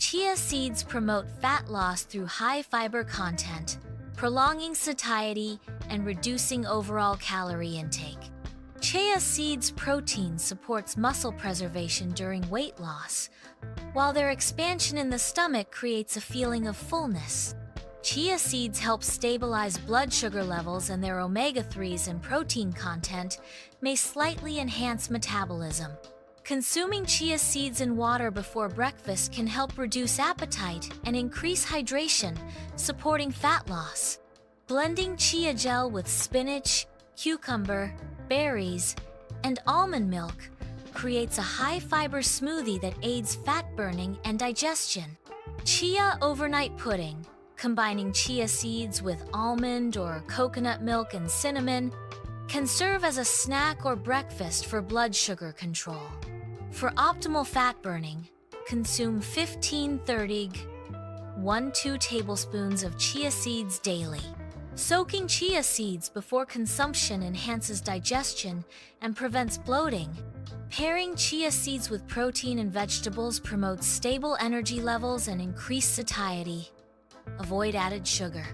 Chia seeds promote fat loss through high fiber content, prolonging satiety and reducing overall calorie intake. Chia seeds protein supports muscle preservation during weight loss, while their expansion in the stomach creates a feeling of fullness. Chia seeds help stabilize blood sugar levels, and their omega-3s and protein content may slightly enhance metabolism. Consuming chia seeds in water before breakfast can help reduce appetite and increase hydration, supporting fat loss. Blending chia gel with spinach, cucumber, berries, and almond milk creates a high-fiber smoothie that aids fat burning and digestion. Chia overnight pudding, combining chia seeds with almond or coconut milk and cinnamon, can serve as a snack or breakfast for blood sugar control. For optimal fat burning, consume 15-30 g, 1-2 tablespoons of chia seeds daily. Soaking chia seeds before consumption enhances digestion and prevents bloating. Pairing chia seeds with protein and vegetables promotes stable energy levels and increased satiety. Avoid added sugar.